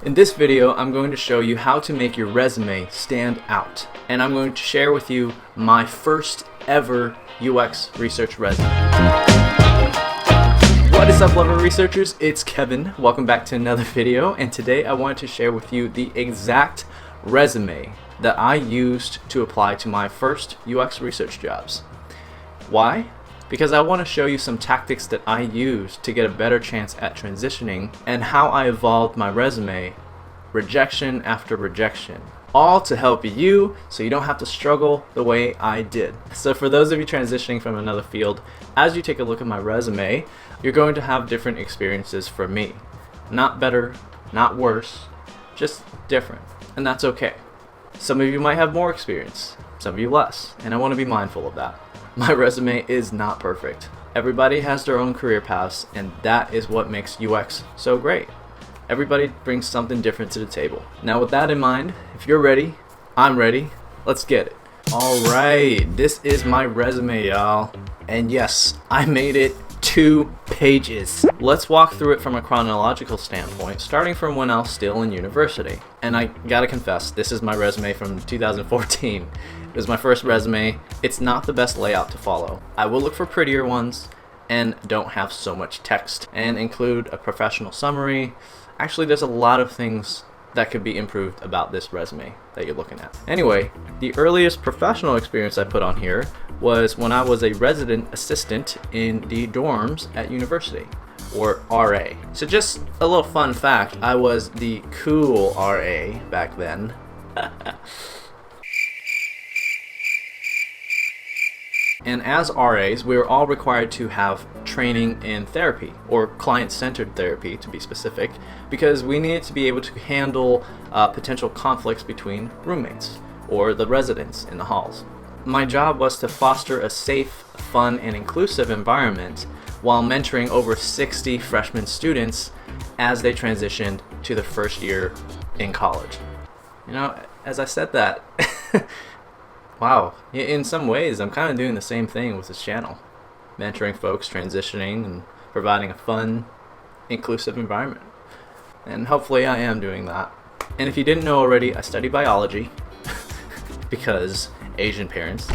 In this video, I'm going to show you how to make your resume stand out, and I'm going to share with you my first ever UX research resume. What is up, lover researchers? It's Kevin. Welcome back to another video, and today I want to share with you the exact resume that I used to apply to my first UX research jobs. Why? Because I want to show you some tactics that I used to get a better chance at transitioning and how I evolved my resume rejection after rejection, all to help you so you don't have to struggle the way I did. So for those of you transitioning from another field, as you take a look at my resume, you're going to have different experiences from me. Not better, not worse, just different, and that's okay. Some of you might have more experience, some of you less, and I want to be mindful of that. My resume is not perfect. Everybody has their own career paths, and that is what makes UX so great. Everybody brings something different to the table. Now with that in mind, if you're ready, I'm ready. Let's get it. Alright, this is my resume, y'all. And yes, I made it 2 pages. Let's walk through it from a chronological standpoint, starting from when I was still in university. And I gotta confess, this is my resume from 2014. It was my first resume. It's not the best layout to follow. I will look for prettier ones and don't have so much text and include a professional summary. Actually, there's a lot of things that could be improved about this resume that you're looking at. Anyway, the earliest professional experience I put on here was when I was a resident assistant in the dorms at university, or RA. So just a little fun fact, I was the cool RA back then. And as RAs, we were all required to have training in therapy, or client-centered therapy to be specific, because we needed to be able to handle potential conflicts between roommates or the residents in the halls. My job was to foster a safe, fun, and inclusive environment while mentoring over 60 freshman students as they transitioned to their first year in college. You know, as I said that, wow, in some ways I'm kind of doing the same thing with this channel. Mentoring folks transitioning and providing a fun, inclusive environment. And hopefully I am doing that. And if you didn't know already, I study biology, because Asian parents,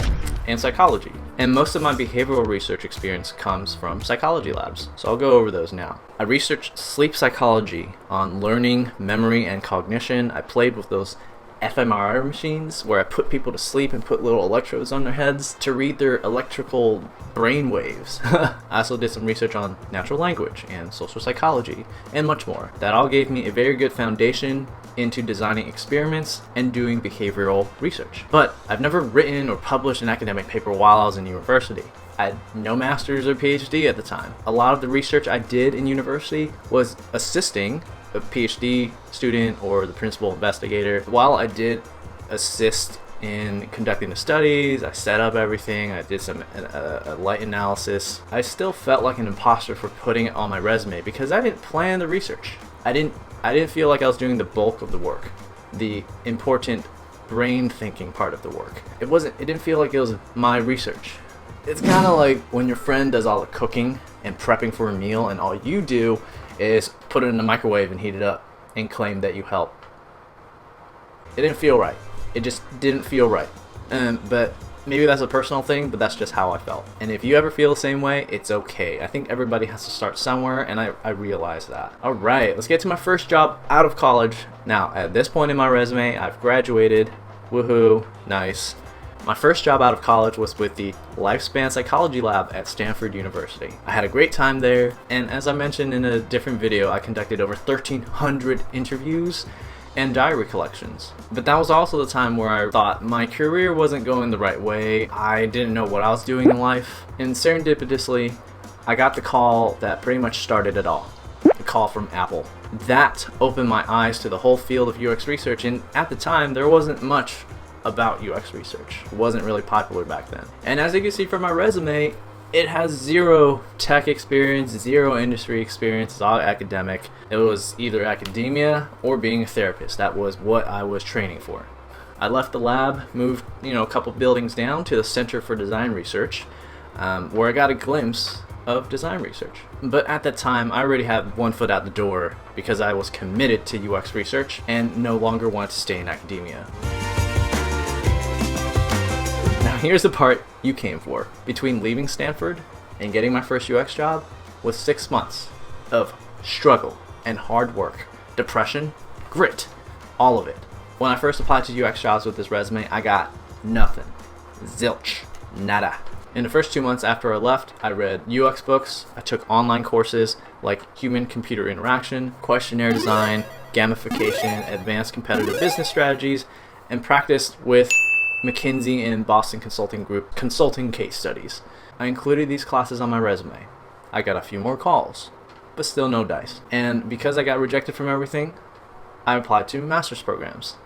and psychology. And most of my behavioral research experience comes from psychology labs, so I'll go over those now. I researched sleep psychology on learning, memory, and cognition. I played with those fMRI machines where I put people to sleep and put little electrodes on their heads to read their electrical brain waves. I also did some research on natural language and social psychology and much more. That all gave me a very good foundation into designing experiments and doing behavioral research. But I've never written or published an academic paper while I was in university. I had no master's or PhD at the time. A lot of the research I did in university was assisting a PhD student or the principal investigator. While I did assist in conducting the studies, I set up everything, I did some a light analysis, I still felt like an imposter for putting it on my resume because I didn't plan the research. I didn't feel like I was doing the bulk of the work, the important brain thinking part of the work. It didn't feel like it was my research. It's kind of like when your friend does all the cooking and prepping for a meal and all you do is put it in the microwave and heat it up and claim that you helped. It didn't feel right. It just didn't feel right. But maybe that's a personal thing, but that's just how I felt. And if you ever feel the same way, it's okay. I think everybody has to start somewhere, and I realize that. Alright, let's get to my first job out of college. Now, at this point in my resume, I've graduated. Woohoo, nice. My first job out of college was with the Lifespan Psychology Lab at Stanford University. I had a great time there, and as I mentioned in a different video, I conducted over 1,300 interviews and diary collections. But that was also the time where I thought my career wasn't going the right way. I didn't know what I was doing in life, and serendipitously, I got the call that pretty much started it all. A call from Apple. That opened my eyes to the whole field of UX research, and at the time, there wasn't much about UX research. It wasn't really popular back then. And as you can see from my resume, it has zero tech experience, zero industry experience. It's all academic. It was either academia or being a therapist. That was what I was training for. I left the lab, moved a couple buildings down to the Center for Design Research, where I got a glimpse of design research. But at that time, I already had one foot out the door because I was committed to UX research and no longer wanted to stay in academia. Now here's the part you came for. Between leaving Stanford and getting my first UX job was 6 months of struggle and hard work, depression, grit, all of it. When I first applied to UX jobs with this resume, I got nothing. Zilch. Nada. In the first 2 months after I left, I read UX books, I took online courses like human-computer interaction, questionnaire design, gamification, advanced competitive business strategies, and practiced with McKinsey and Boston Consulting Group consulting case studies. I included these classes on my resume. I got a few more calls, but still no dice. And because I got rejected from everything, I applied to master's programs.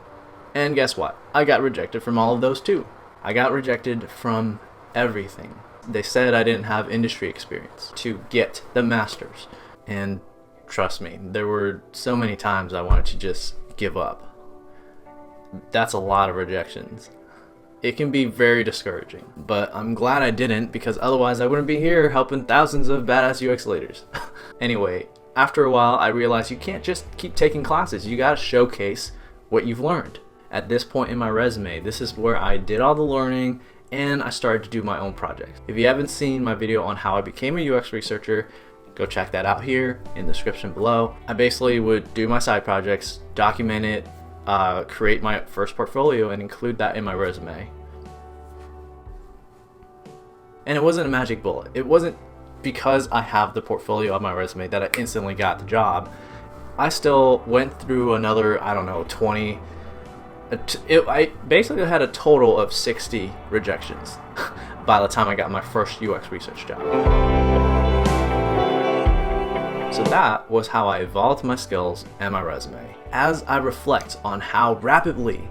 And guess what? I got rejected from all of those too. I got rejected from everything. They said I didn't have industry experience to get the master's. And trust me, there were so many times I wanted to just give up. That's a lot of rejections. It can be very discouraging, but I'm glad I didn't, because otherwise I wouldn't be here helping thousands of badass UX leaders. Anyway, after a while I realized you can't just keep taking classes. You gotta showcase what you've learned. At this point in my resume, this is where I did all the learning and I started to do my own projects. If you haven't seen my video on how I became a UX researcher, go check that out here in the description below. I basically would do my side projects, document it, create my first portfolio and include that in my resume. And it wasn't a magic bullet. It wasn't because I have the portfolio on my resume that I instantly got the job. I still went through another, I don't know, 20. I basically had a total of 60 rejections by the time I got my first UX research job. So that was how I evolved my skills and my resume. As I reflect on how rapidly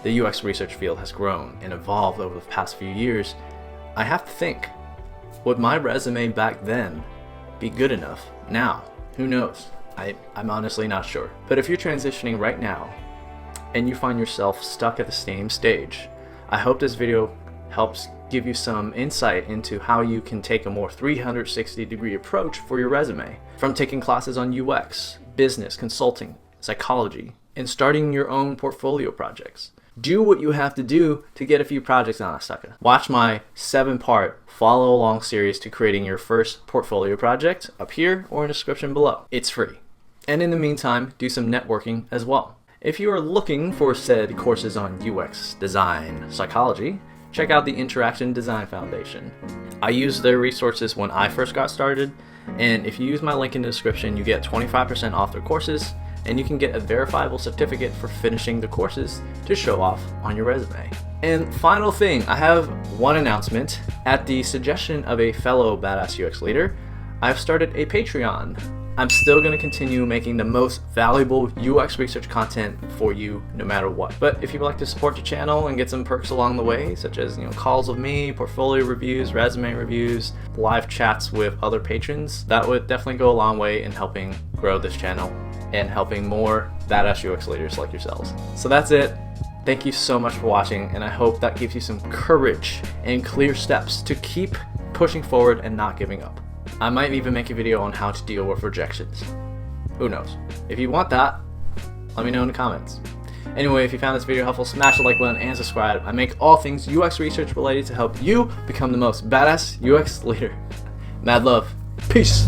the UX research field has grown and evolved over the past few years, I have to think, would my resume back then be good enough now? Who knows? I'm honestly not sure. But if you're transitioning right now and you find yourself stuck at the same stage, I hope this video helps give you some insight into how you can take a more 360-degree approach for your resume. From taking classes on UX, business, consulting, psychology, and starting your own portfolio projects. Do what you have to do to get a few projects on a sucker. Watch my 7-part follow along series to creating your first portfolio project up here or in the description below. It's free. And in the meantime, do some networking as well. If you are looking for said courses on UX, design, psychology, check out the Interaction Design Foundation. I used their resources when I first got started, and if you use my link in the description, you get 25% off their courses, and you can get a verifiable certificate for finishing the courses to show off on your resume. And final thing, I have one announcement. At the suggestion of a fellow badass UX leader, I've started a Patreon. I'm still going to continue making the most valuable UX research content for you no matter what. But if you'd like to support the channel and get some perks along the way, such as calls with me, portfolio reviews, resume reviews, live chats with other patrons, that would definitely go a long way in helping grow this channel and helping more badass UX leaders like yourselves. So that's it. Thank you so much for watching, and I hope that gives you some courage and clear steps to keep pushing forward and not giving up. I might even make a video on how to deal with rejections. Who knows? If you want that, let me know in the comments. Anyway, if you found this video helpful, smash the like button and subscribe. I make all things UX research related to help you become the most badass UX leader. Mad love. Peace.